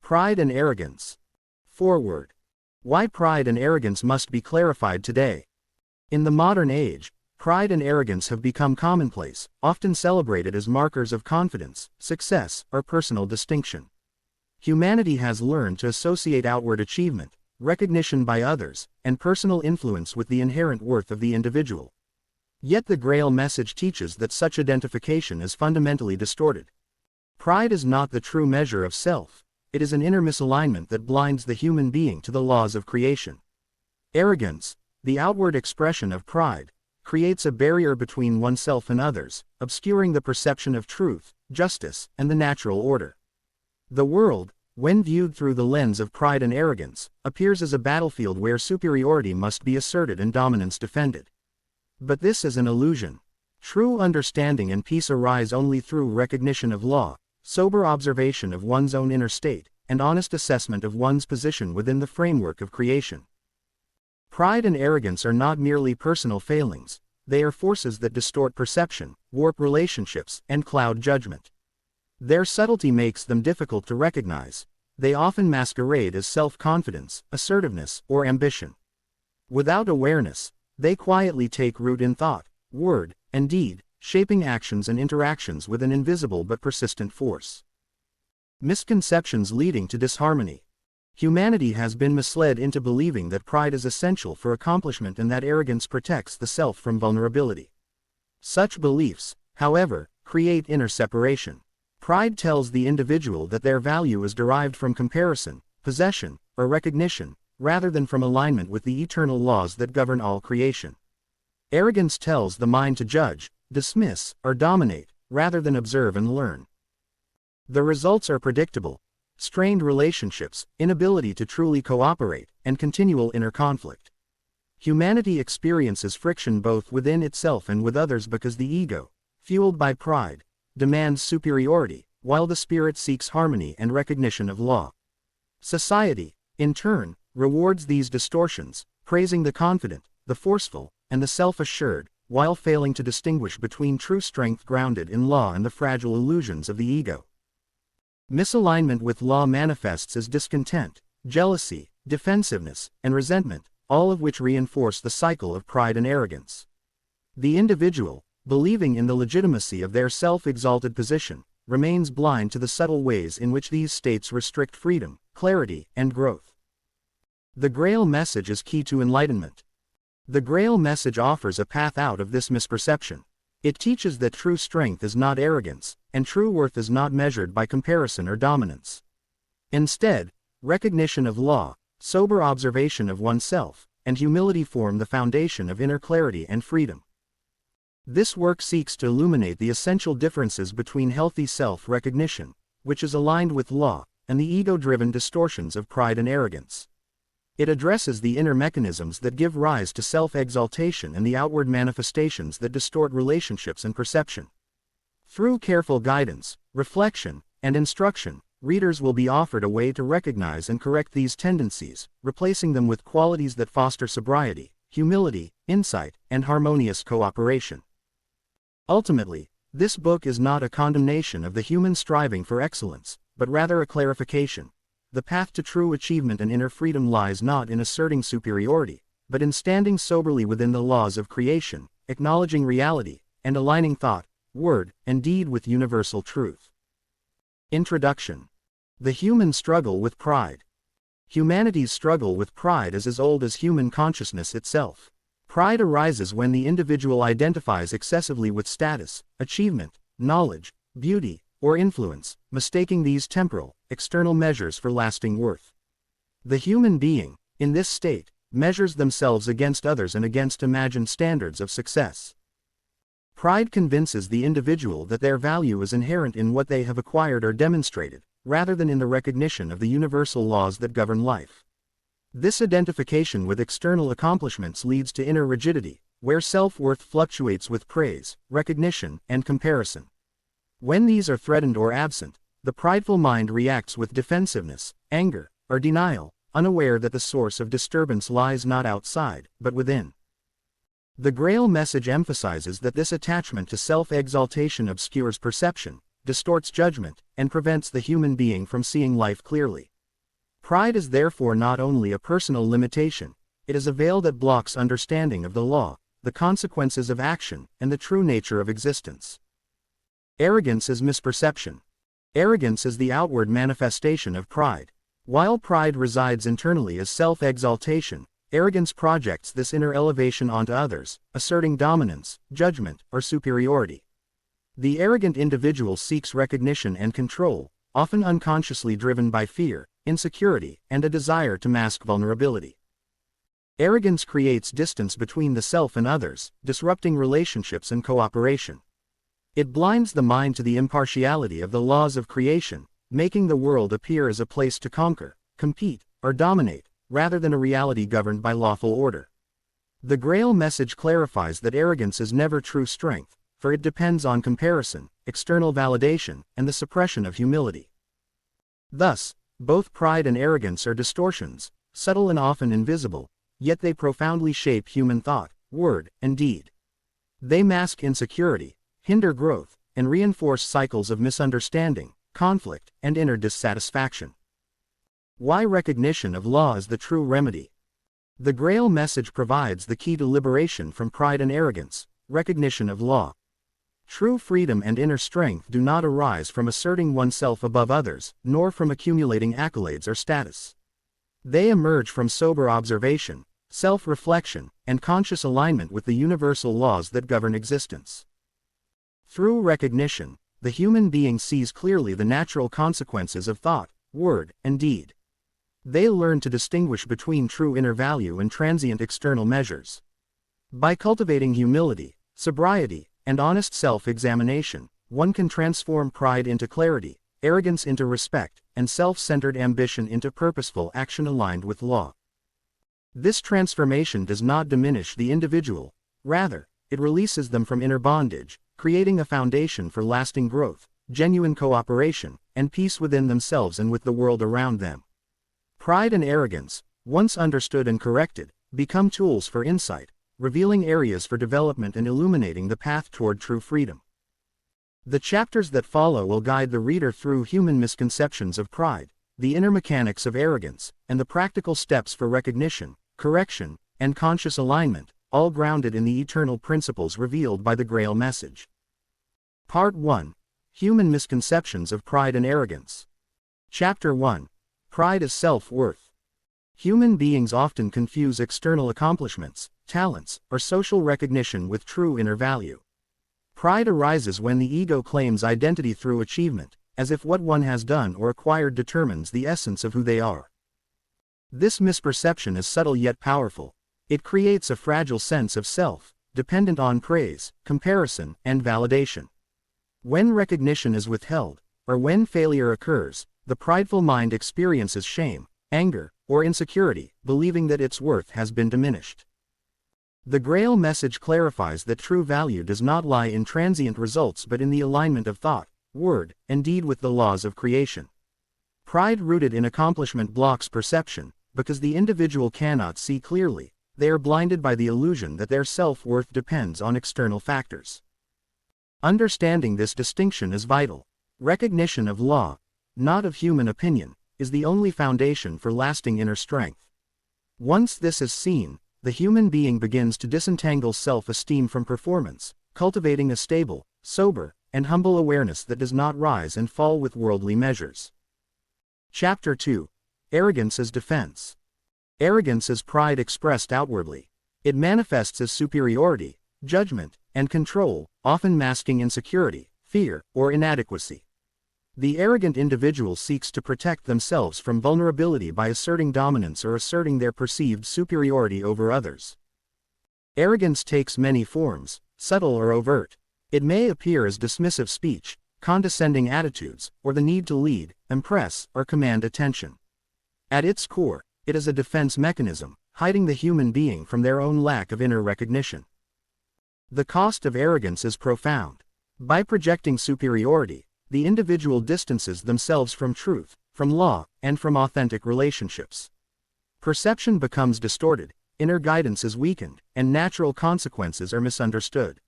Pride and arrogance. Foreword. Why pride and arrogance must be clarified today. In the modern age, pride and arrogance have become commonplace, often celebrated as markers of confidence, success, or personal distinction. Humanity has learned to associate outward achievement, recognition by others, and personal influence with the inherent worth of the individual. Yet the Grail Message teaches that such identification is fundamentally distorted. Pride is not the true measure of self. It is an inner misalignment that blinds the human being to the laws of creation. Arrogance, the outward expression of pride, creates a barrier between oneself and others, obscuring the perception of truth, justice, and the natural order. The world, when viewed through the lens of pride and arrogance, appears as a battlefield where superiority must be asserted and dominance defended. But this is an illusion. True understanding and peace arise only through recognition of law, sober observation of one's own inner state, and honest assessment of one's position within the framework of creation. Pride and arrogance are not merely personal failings, they are forces that distort perception, warp relationships, and cloud judgment. Their subtlety makes them difficult to recognize. They often masquerade as self-confidence, assertiveness, or ambition. Without awareness, they quietly take root in thought, word, and deed, shaping actions and interactions with an invisible but persistent force. Misconceptions leading to disharmony. Humanity has been misled into believing that pride is essential for accomplishment and that arrogance protects the self from vulnerability. Such beliefs, however, create inner separation. Pride tells the individual that their value is derived from comparison, possession, or recognition, rather than from alignment with the eternal laws that govern all creation. Arrogance tells the mind to judge, dismiss, or dominate, rather than observe and learn. The results are predictable: strained relationships, inability to truly cooperate, and continual inner conflict. Humanity experiences friction both within itself and with others because the ego, fueled by pride, demands superiority, while the spirit seeks harmony and recognition of law. Society, in turn, rewards these distortions, praising the confident, the forceful, and the self-assured, while failing to distinguish between true strength grounded in law and the fragile illusions of the ego. Misalignment with law manifests as discontent, jealousy, defensiveness, and resentment, all of which reinforce the cycle of pride and arrogance. The individual, believing in the legitimacy of their self-exalted position, remains blind to the subtle ways in which these states restrict freedom, clarity, and growth. The Grail Message is key to enlightenment. The Grail Message offers a path out of this misperception. It teaches that true strength is not arrogance, and true worth is not measured by comparison or dominance. Instead, recognition of law, sober observation of oneself, and humility form the foundation of inner clarity and freedom. This work seeks to illuminate the essential differences between healthy self-recognition, which is aligned with law, and the ego-driven distortions of pride and arrogance. It addresses the inner mechanisms that give rise to self-exaltation and the outward manifestations that distort relationships and perception. Through careful guidance, reflection, and instruction, readers will be offered a way to recognize and correct these tendencies, replacing them with qualities that foster sobriety, humility, insight, and harmonious cooperation. Ultimately, this book is not a condemnation of the human striving for excellence, but rather a clarification. The path to true achievement and inner freedom lies not in asserting superiority, but in standing soberly within the laws of creation, acknowledging reality, and aligning thought, word, and deed with universal truth. Introduction. The human struggle with pride. Humanity's struggle with pride is as old as human consciousness itself. Pride arises when the individual identifies excessively with status, achievement, knowledge, beauty, or influence, mistaking these temporal, external measures for lasting worth. The human being, in this state, measures themselves against others and against imagined standards of success. Pride convinces the individual that their value is inherent in what they have acquired or demonstrated, rather than in the recognition of the universal laws that govern life. This identification with external accomplishments leads to inner rigidity, where self-worth fluctuates with praise, recognition, and comparison. When these are threatened or absent, the prideful mind reacts with defensiveness, anger, or denial, unaware that the source of disturbance lies not outside, but within. The Grail Message emphasizes that this attachment to self-exaltation obscures perception, distorts judgment, and prevents the human being from seeing life clearly. Pride is therefore not only a personal limitation, it is a veil that blocks understanding of the law, the consequences of action, and the true nature of existence. Arrogance is misperception. Arrogance is the outward manifestation of pride. While pride resides internally as self-exaltation, arrogance projects this inner elevation onto others, asserting dominance, judgment, or superiority. The arrogant individual seeks recognition and control, often unconsciously driven by fear, insecurity, and a desire to mask vulnerability. Arrogance creates distance between the self and others, disrupting relationships and cooperation. It blinds the mind to the impartiality of the laws of creation, making the world appear as a place to conquer, compete, or dominate, rather than a reality governed by lawful order. The Grail Message clarifies that arrogance is never true strength, for it depends on comparison, external validation, and the suppression of humility. Thus, both pride and arrogance are distortions, subtle and often invisible, yet they profoundly shape human thought, word, and deed. They mask insecurity, hinder growth, and reinforce cycles of misunderstanding, conflict, and inner dissatisfaction. Why recognition of law is the true remedy? The Grail Message provides the key to liberation from pride and arrogance: recognition of law. True freedom and inner strength do not arise from asserting oneself above others, nor from accumulating accolades or status. They emerge from sober observation, self-reflection, and conscious alignment with the universal laws that govern existence. Through recognition, the human being sees clearly the natural consequences of thought, word, and deed. They learn to distinguish between true inner value and transient external measures. By cultivating humility, sobriety, and honest self-examination, one can transform pride into clarity, arrogance into respect, and self-centered ambition into purposeful action aligned with law. This transformation does not diminish the individual, rather, it releases them from inner bondage, creating a foundation for lasting growth, genuine cooperation, and peace within themselves and with the world around them. Pride and arrogance, once understood and corrected, become tools for insight, revealing areas for development and illuminating the path toward true freedom. The chapters that follow will guide the reader through human misconceptions of pride, the inner mechanics of arrogance, and the practical steps for recognition, correction, and conscious alignment, all grounded in the eternal principles revealed by the Grail Message. Part 1. Human Misconceptions of Pride and Arrogance. Chapter 1. Pride as Self-Worth. Human beings often confuse external accomplishments, talents, or social recognition with true inner value. Pride arises when the ego claims identity through achievement, as if what one has done or acquired determines the essence of who they are. This misperception is subtle yet powerful. It creates a fragile sense of self, dependent on praise, comparison, and validation. When recognition is withheld, or when failure occurs, the prideful mind experiences shame, anger, or insecurity, believing that its worth has been diminished. The Grail Message clarifies that true value does not lie in transient results but in the alignment of thought, word, and deed with the laws of creation. Pride rooted in accomplishment blocks perception, because the individual cannot see clearly. They are blinded by the illusion that their self-worth depends on external factors. Understanding this distinction is vital. Recognition of law, not of human opinion, is the only foundation for lasting inner strength. Once this is seen, the human being begins to disentangle self-esteem from performance, cultivating a stable, sober, and humble awareness that does not rise and fall with worldly measures. Chapter 2. Arrogance as Defense. Arrogance is pride expressed outwardly. It manifests as superiority, judgment, and control, often masking insecurity, fear, or inadequacy. The arrogant individual seeks to protect themselves from vulnerability by asserting dominance or asserting their perceived superiority over others. Arrogance takes many forms, subtle or overt. It may appear as dismissive speech, condescending attitudes, or the need to lead, impress, or command attention. At its core, it is a defense mechanism, hiding the human being from their own lack of inner recognition. The cost of arrogance is profound. By projecting superiority, the individual distances themselves from truth, from law, and from authentic relationships. Perception becomes distorted, inner guidance is weakened, and natural consequences are misunderstood.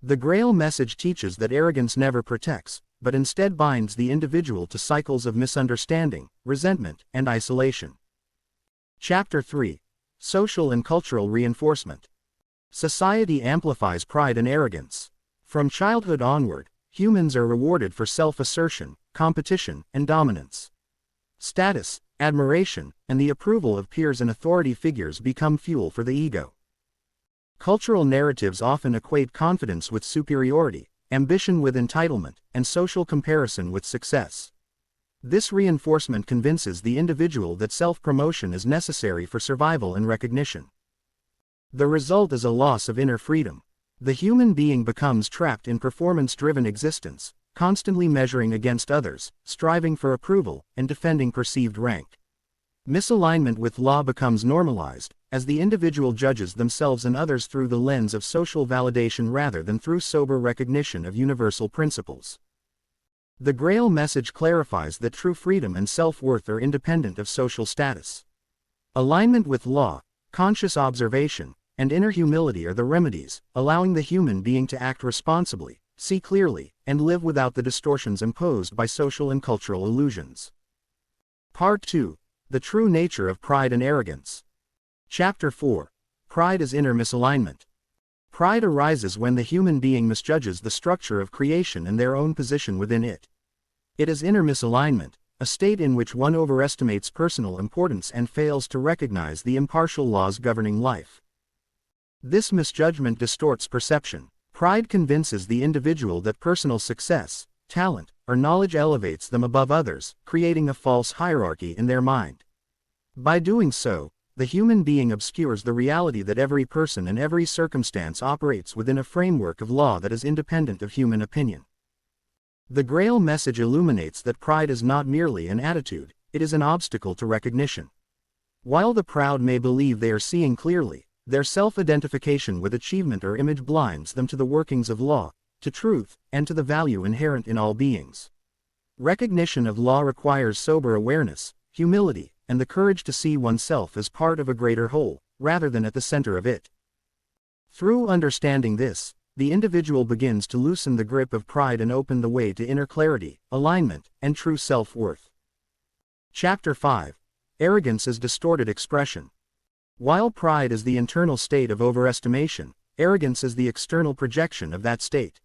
The Grail Message teaches that arrogance never protects, but instead binds the individual to cycles of misunderstanding, resentment, and isolation. Chapter 3. Social and Cultural Reinforcement. Society amplifies pride and arrogance. From childhood onward, humans are rewarded for self-assertion, competition, and dominance. Status, admiration, and the approval of peers and authority figures become fuel for the ego. Cultural narratives often equate confidence with superiority, ambition with entitlement, and social comparison with success. This reinforcement convinces the individual that self-promotion is necessary for survival and recognition. The result is a loss of inner freedom. The human being becomes trapped in performance-driven existence, constantly measuring against others, striving for approval, and defending perceived rank. Misalignment with law becomes normalized, as the individual judges themselves and others through the lens of social validation rather than through sober recognition of universal principles. The Grail Message clarifies that true freedom and self-worth are independent of social status. Alignment with law, conscious observation, and inner humility are the remedies, allowing the human being to act responsibly, see clearly, and live without the distortions imposed by social and cultural illusions. Part 2. The True Nature of Pride and Arrogance. Chapter 4. Pride is Inner Misalignment. Pride arises when the human being misjudges the structure of creation and their own position within it. It is inner misalignment, a state in which one overestimates personal importance and fails to recognize the impartial laws governing life. This misjudgment distorts perception. Pride convinces the individual that personal success, talent, or knowledge elevates them above others, creating a false hierarchy in their mind. By doing so, the human being obscures the reality that every person and every circumstance operates within a framework of law that is independent of human opinion. The Grail Message illuminates that pride is not merely an attitude, it is an obstacle to recognition. While the proud may believe they are seeing clearly, their self-identification with achievement or image blinds them to the workings of law, to truth, and to the value inherent in all beings. Recognition of law requires sober awareness, humility, and the courage to see oneself as part of a greater whole, rather than at the center of it. Through understanding this, the individual begins to loosen the grip of pride and open the way to inner clarity, alignment, and true self-worth. Chapter 5. Arrogance as Distorted Expression. While pride is the internal state of overestimation, arrogance is the external projection of that state.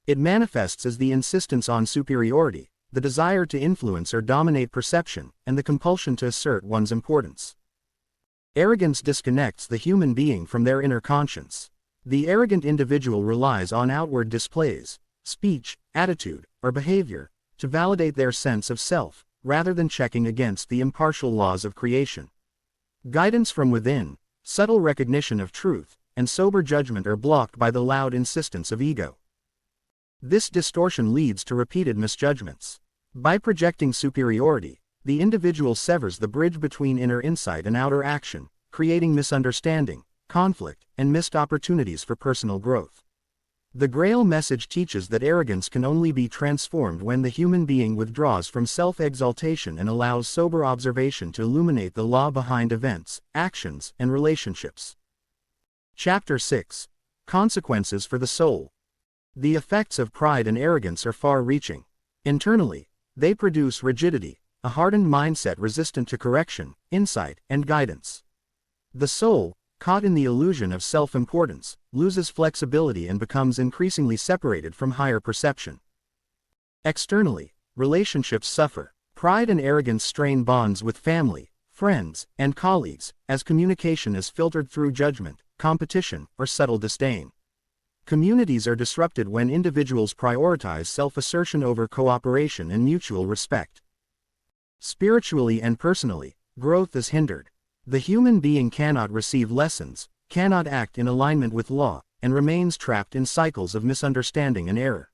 It manifests as the insistence on superiority, the desire to influence or dominate perception, and the compulsion to assert one's importance. Arrogance disconnects the human being from their inner conscience. The arrogant individual relies on outward displays, speech, attitude, or behavior, to validate their sense of self, rather than checking against the impartial laws of creation. Guidance from within, subtle recognition of truth, and sober judgment are blocked by the loud insistence of ego. This distortion leads to repeated misjudgments. By projecting superiority, the individual severs the bridge between inner insight and outer action, creating misunderstanding, conflict, and missed opportunities for personal growth. The Grail Message teaches that arrogance can only be transformed when the human being withdraws from self-exaltation and allows sober observation to illuminate the law behind events, actions, and relationships. Chapter 6. Consequences for the Soul. The effects of pride and arrogance are far-reaching. Internally, they produce rigidity, a hardened mindset resistant to correction, insight, and guidance. The soul, caught in the illusion of self-importance, loses flexibility and becomes increasingly separated from higher perception. Externally, relationships suffer. Pride and arrogance strain bonds with family, friends, and colleagues, as communication is filtered through judgment, competition, or subtle disdain. Communities are disrupted when individuals prioritize self-assertion over cooperation and mutual respect. Spiritually and personally, growth is hindered. The human being cannot receive lessons, cannot act in alignment with law, and remains trapped in cycles of misunderstanding and error.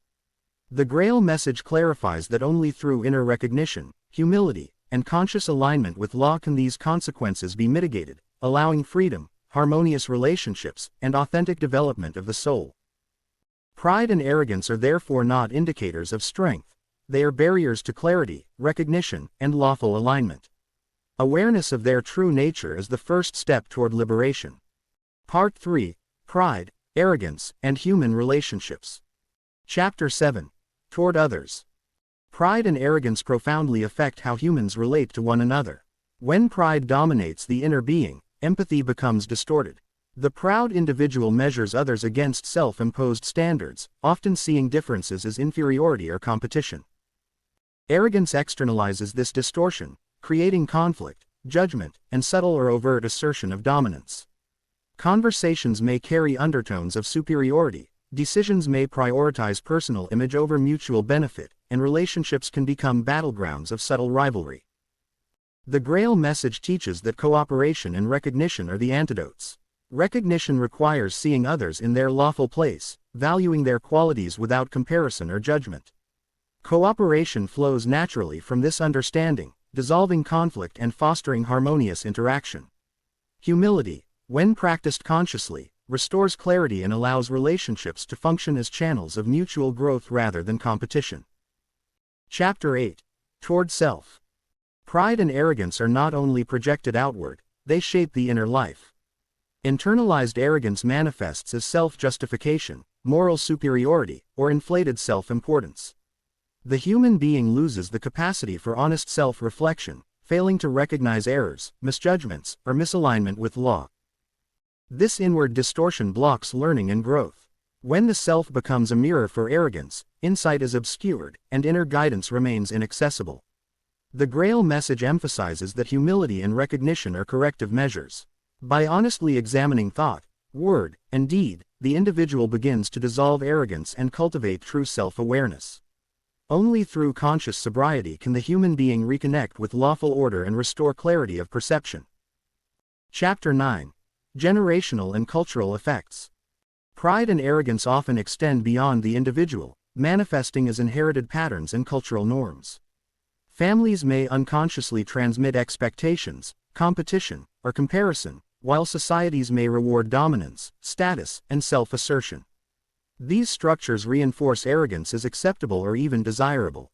The Grail Message clarifies that only through inner recognition, humility, and conscious alignment with law can these consequences be mitigated, allowing freedom, harmonious relationships, and authentic development of the soul. Pride and arrogance are therefore not indicators of strength. They are barriers to clarity, recognition, and lawful alignment. Awareness of their true nature is the first step toward liberation. Part 3. Pride, Arrogance, and Human Relationships. Chapter 7. Toward Others. Pride and arrogance profoundly affect how humans relate to one another. When pride dominates the inner being, empathy becomes distorted. The proud individual measures others against self-imposed standards, often seeing differences as inferiority or competition. Arrogance externalizes this distortion, creating conflict, judgment, and subtle or overt assertion of dominance. Conversations may carry undertones of superiority, decisions may prioritize personal image over mutual benefit, and relationships can become battlegrounds of subtle rivalry. The Grail Message teaches that cooperation and recognition are the antidotes. Recognition requires seeing others in their lawful place, valuing their qualities without comparison or judgment. Cooperation flows naturally from this understanding, dissolving conflict and fostering harmonious interaction. Humility, when practiced consciously, restores clarity and allows relationships to function as channels of mutual growth rather than competition. Chapter 8. Toward Self. Pride and arrogance are not only projected outward, they shape the inner life. Internalized arrogance manifests as self-justification, moral superiority, or inflated self-importance. The human being loses the capacity for honest self-reflection, failing to recognize errors, misjudgments, or misalignment with law. This inward distortion blocks learning and growth. When the self becomes a mirror for arrogance, insight is obscured, and inner guidance remains inaccessible. The Grail Message emphasizes that humility and recognition are corrective measures. By honestly examining thought, word, and deed, the individual begins to dissolve arrogance and cultivate true self-awareness. Only through conscious sobriety can the human being reconnect with lawful order and restore clarity of perception. Chapter 9. Generational and Cultural Effects. Pride and arrogance often extend beyond the individual, manifesting as inherited patterns and cultural norms. Families may unconsciously transmit expectations, competition, or comparison, while societies may reward dominance, status, and self-assertion. These structures reinforce arrogance as acceptable or even desirable.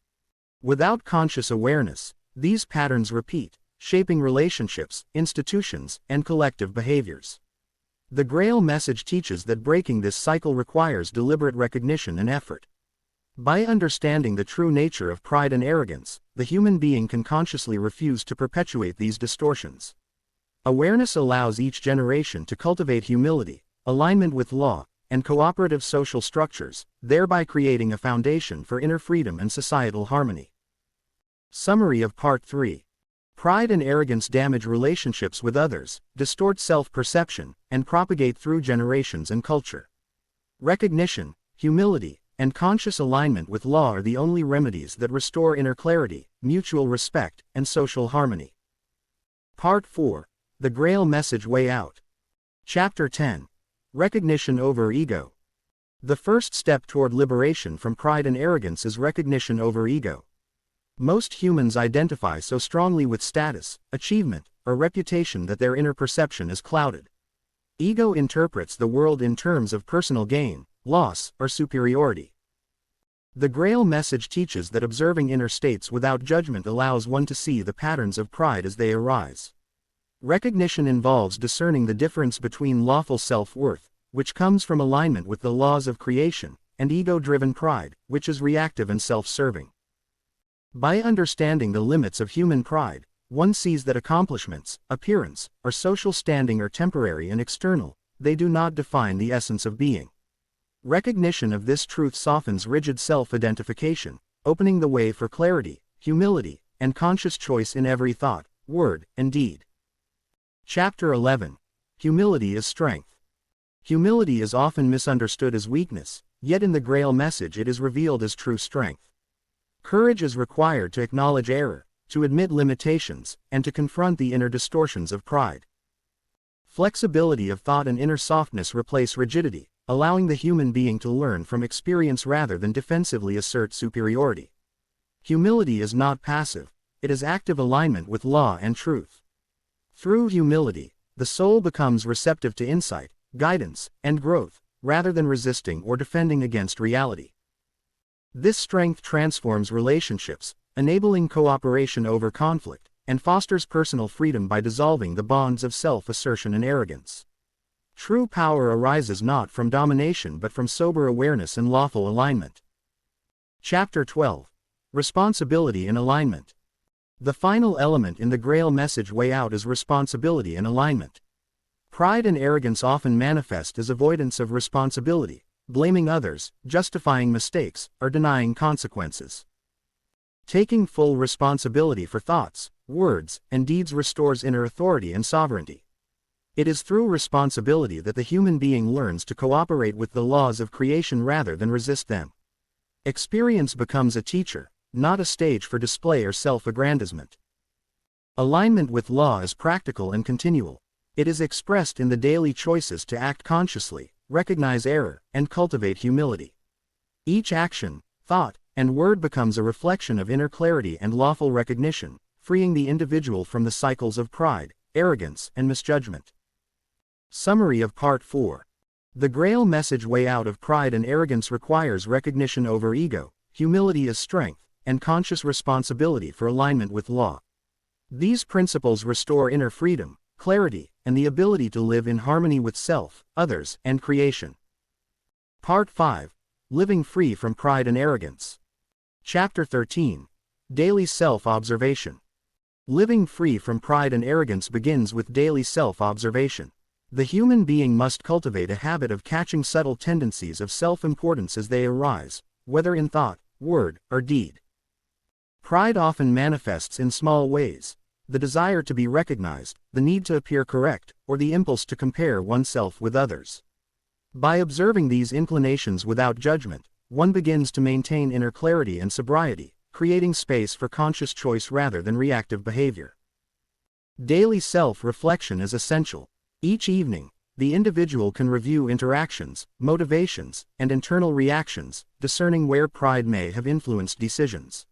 Without conscious awareness, these patterns repeat, shaping relationships, institutions, and collective behaviors. The Grail Message teaches that breaking this cycle requires deliberate recognition and effort. By understanding the true nature of pride and arrogance, the human being can consciously refuse to perpetuate these distortions. Awareness allows each generation to cultivate humility, alignment with law, and cooperative social structures, thereby creating a foundation for inner freedom and societal harmony. Summary of Part 3. Pride and arrogance damage relationships with others, distort self-perception, and propagate through generations and culture. Recognition, humility, and conscious alignment with law are the only remedies that restore inner clarity, mutual respect, and social harmony. Part 4. The Grail Message Way Out. Chapter 10. Recognition over ego. The first step toward liberation from pride and arrogance is recognition over ego. Most humans identify so strongly with status, achievement, or reputation that their inner perception is clouded. Ego interprets the world in terms of personal gain, loss, or superiority. The Grail Message teaches that observing inner states without judgment allows one to see the patterns of pride as they arise. Recognition involves discerning the difference between lawful self-worth, which comes from alignment with the laws of creation, and ego-driven pride, which is reactive and self-serving. By understanding the limits of human pride, one sees that accomplishments, appearance, or social standing are temporary and external, they do not define the essence of being. Recognition of this truth softens rigid self-identification, opening the way for clarity, humility, and conscious choice in every thought, word, and deed. Chapter 11. Humility is Strength. Humility is often misunderstood as weakness, yet in the Grail Message it is revealed as true strength. Courage is required to acknowledge error, to admit limitations, and to confront the inner distortions of pride. Flexibility of thought and inner softness replace rigidity, allowing the human being to learn from experience rather than defensively assert superiority. Humility is not passive, it is active alignment with law and truth. Through humility, the soul becomes receptive to insight, guidance, and growth, rather than resisting or defending against reality. This strength transforms relationships, enabling cooperation over conflict, and fosters personal freedom by dissolving the bonds of self-assertion and arrogance. True power arises not from domination but from sober awareness and lawful alignment. Chapter 12. Responsibility and alignment. The final element in the Grail Message way out is responsibility and alignment. Pride and arrogance often manifest as avoidance of responsibility, blaming others, justifying mistakes, or denying consequences. Taking full responsibility for thoughts, words, and deeds restores inner authority and sovereignty. It is through responsibility that the human being learns to cooperate with the laws of creation rather than resist them. Experience becomes a teacher, not a stage for display or self-aggrandizement. Alignment with law is practical and continual. It is expressed in the daily choices to act consciously, recognize error, and cultivate humility. Each action, thought, and word becomes a reflection of inner clarity and lawful recognition, freeing the individual from the cycles of pride, arrogance, and misjudgment. Summary of Part 4. The Grail Message way out of pride and arrogance requires recognition over ego, humility as strength, and conscious responsibility for alignment with law. These principles restore inner freedom, clarity, and the ability to live in harmony with self, others, and creation. Part 5. Living free from pride and arrogance. Chapter 13. Daily Self-Observation. Living free from pride and arrogance begins with daily self-observation. The human being must cultivate a habit of catching subtle tendencies of self-importance as they arise, whether in thought, word, or deed. Pride often manifests in small ways: the desire to be recognized, the need to appear correct, or the impulse to compare oneself with others. By observing these inclinations without judgment, one begins to maintain inner clarity and sobriety, creating space for conscious choice rather than reactive behavior. Daily self-reflection is essential. Each evening, the individual can review interactions, motivations, and internal reactions, discerning where pride may have influenced decisions.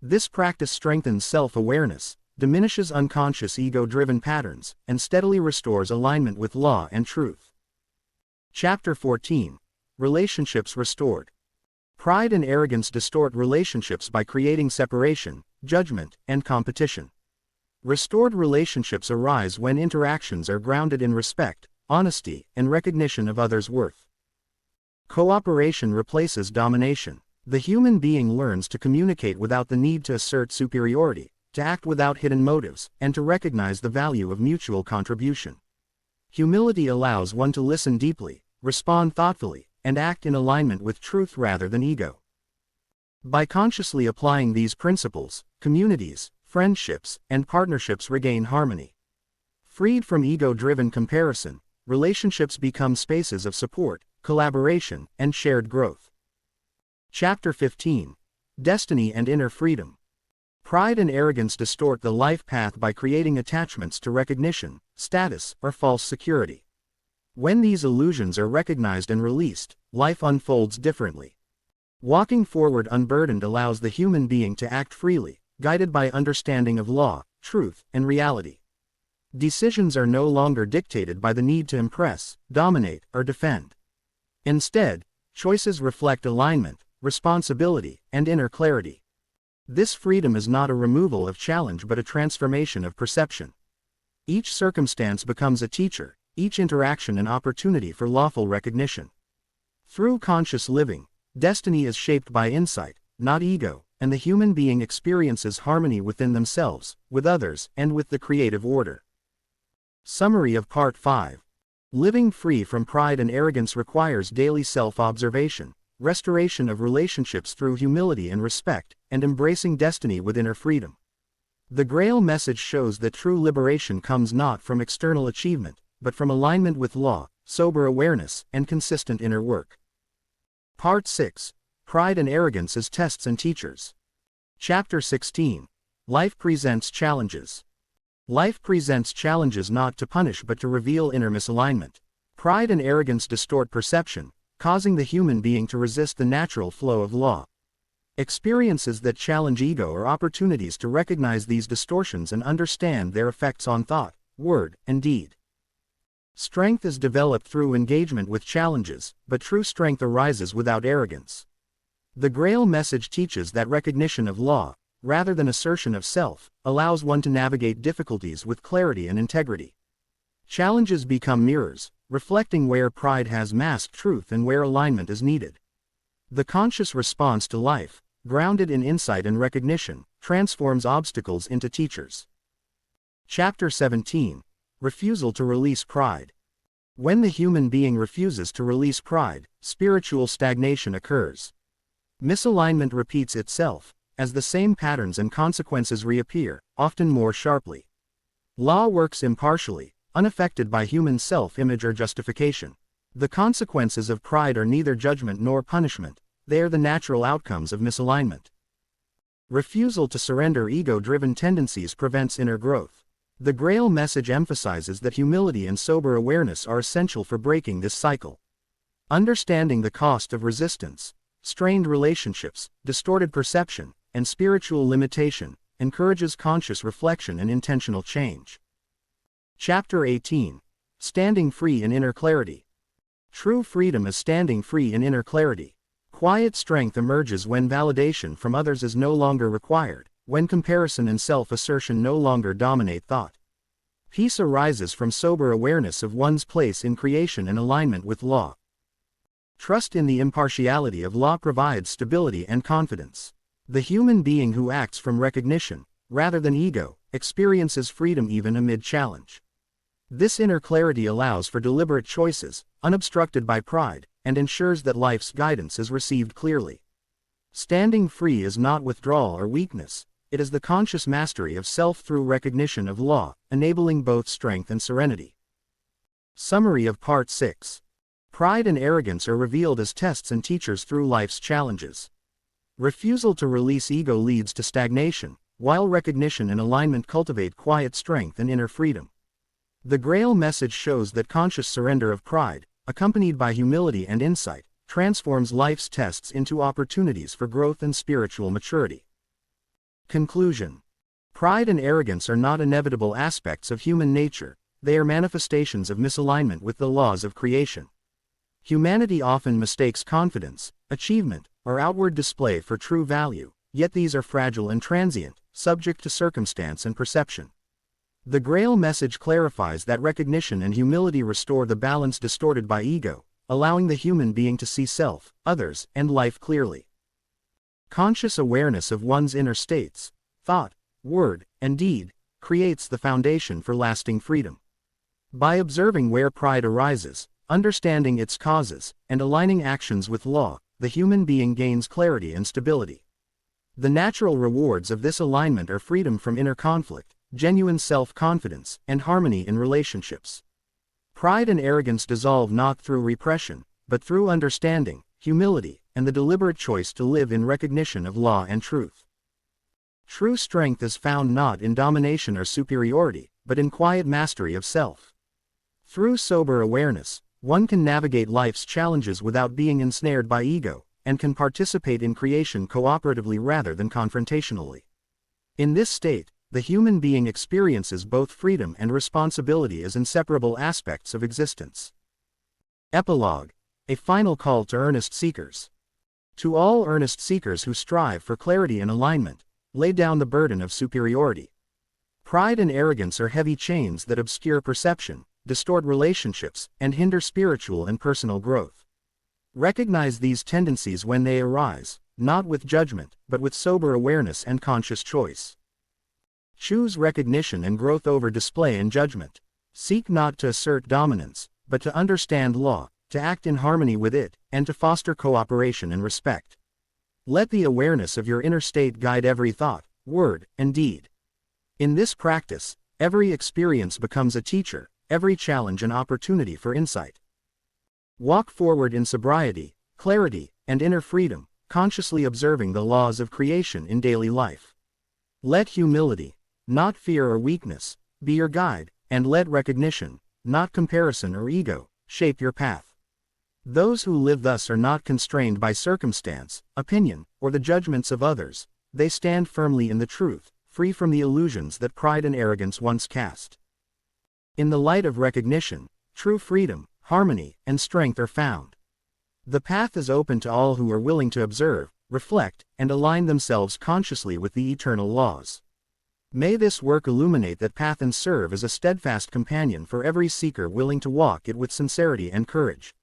This practice strengthens self-awareness, diminishes unconscious ego-driven patterns, and steadily restores alignment with law and truth. Chapter 14. Relationships restored. Pride and arrogance distort relationships by creating separation, judgment, and competition. Restored relationships arise when interactions are grounded in respect, honesty, and recognition of others' worth. Cooperation replaces domination. The human being learns to communicate without the need to assert superiority, to act without hidden motives, and to recognize the value of mutual contribution. Humility allows one to listen deeply, respond thoughtfully, and act in alignment with truth rather than ego. By consciously applying these principles, communities, friendships, and partnerships regain harmony. Freed from ego-driven comparison, relationships become spaces of support, collaboration, and shared growth. Chapter 15. Destiny and Inner Freedom. Pride and arrogance distort the life path by creating attachments to recognition, status, or false security. When these illusions are recognized and released, life unfolds differently. Walking forward unburdened allows the human being to act freely, guided by understanding of law, truth, and reality. Decisions are no longer dictated by the need to impress, dominate, or defend. Instead, choices reflect alignment, responsibility, and inner clarity. This freedom is not a removal of challenge but a transformation of perception. Each circumstance becomes a teacher, each interaction an opportunity for lawful recognition. Through conscious living, destiny is shaped by insight, not ego, and the human being experiences harmony within themselves, with others, and with the creative order. Summary of Part 5. Living free from pride and arrogance requires daily self-observation, restoration of relationships through humility and respect, and embracing destiny with inner freedom. The Grail Message shows that true liberation comes not from external achievement, but from alignment with law, sober awareness, and consistent inner work. Part 6. Pride and Arrogance as Tests and Teachers. Chapter 16. Life Presents Challenges. Life presents challenges not to punish but to reveal inner misalignment. Pride and arrogance distort perception, causing the human being to resist the natural flow of law. Experiences that challenge ego are opportunities to recognize these distortions and understand their effects on thought, word, and deed. Strength is developed through engagement with challenges, but true strength arises without arrogance. The Grail Message teaches that recognition of law, rather than assertion of self, allows one to navigate difficulties with clarity and integrity. Challenges become mirrors, reflecting where pride has masked truth and where alignment is needed. The conscious response to life, grounded in insight and recognition, transforms obstacles into teachers. Chapter 17. Refusal to release pride. When the human being refuses to release pride, spiritual stagnation occurs. Misalignment repeats itself, as the same patterns and consequences reappear, often more sharply. Law works impartially, unaffected by human self-image or justification. The consequences of pride are neither judgment nor punishment, they are the natural outcomes of misalignment. Refusal to surrender ego-driven tendencies prevents inner growth. The Grail Message emphasizes that humility and sober awareness are essential for breaking this cycle. Understanding the cost of resistance, strained relationships, distorted perception, and spiritual limitation, encourages conscious reflection and intentional change. Chapter 18. Standing free in inner clarity. True freedom is standing free in inner clarity. Quiet strength emerges when validation from others is no longer required, when comparison and self-assertion no longer dominate thought. Peace arises from sober awareness of one's place in creation and alignment with law. Trust in the impartiality of law provides stability and confidence. The human being who acts from recognition, rather than ego, experiences freedom even amid challenge. This inner clarity allows for deliberate choices, unobstructed by pride, and ensures that life's guidance is received clearly. Standing free is not withdrawal or weakness, it is the conscious mastery of self through recognition of law, enabling both strength and serenity. Summary of Part 6. Pride and arrogance are revealed as tests and teachers through life's challenges. Refusal to release ego leads to stagnation, while recognition and alignment cultivate quiet strength and inner freedom. The Grail Message shows that conscious surrender of pride, accompanied by humility and insight, transforms life's tests into opportunities for growth and spiritual maturity. Conclusion. Pride and arrogance are not inevitable aspects of human nature, they are manifestations of misalignment with the laws of creation. Humanity often mistakes confidence, achievement, or outward display for true value, yet these are fragile and transient, subject to circumstance and perception. The Grail Message clarifies that recognition and humility restore the balance distorted by ego, allowing the human being to see self, others, and life clearly. Conscious awareness of one's inner states, thought, word, and deed, creates the foundation for lasting freedom. By observing where pride arises, understanding its causes, and aligning actions with law, the human being gains clarity and stability. The natural rewards of this alignment are freedom from inner conflict, genuine self-confidence, and harmony in relationships. Pride and arrogance dissolve not through repression, but through understanding, humility, and the deliberate choice to live in recognition of law and truth. True strength is found not in domination or superiority, but in quiet mastery of self. Through sober awareness, one can navigate life's challenges without being ensnared by ego, and can participate in creation cooperatively rather than confrontationally. In this state, the human being experiences both freedom and responsibility as inseparable aspects of existence. Epilogue. A final call to earnest seekers. To all earnest seekers who strive for clarity and alignment, lay down the burden of superiority. Pride and arrogance are heavy chains that obscure perception, distort relationships, and hinder spiritual and personal growth. Recognize these tendencies when they arise, not with judgment, but with sober awareness and conscious choice. Choose recognition and growth over display and judgment. Seek not to assert dominance, but to understand law, to act in harmony with it, and to foster cooperation and respect. Let the awareness of your inner state guide every thought, word, and deed. In this practice, every experience becomes a teacher, every challenge an opportunity for insight. Walk forward in sobriety, clarity, and inner freedom, consciously observing the laws of creation in daily life. Let humility, not fear or weakness, be your guide, and let recognition, not comparison or ego, shape your path. Those who live thus are not constrained by circumstance, opinion, or the judgments of others, they stand firmly in the truth, free from the illusions that pride and arrogance once cast. In the light of recognition, true freedom, harmony, and strength are found. The path is open to all who are willing to observe, reflect, and align themselves consciously with the eternal laws. May this work illuminate that path and serve as a steadfast companion for every seeker willing to walk it with sincerity and courage.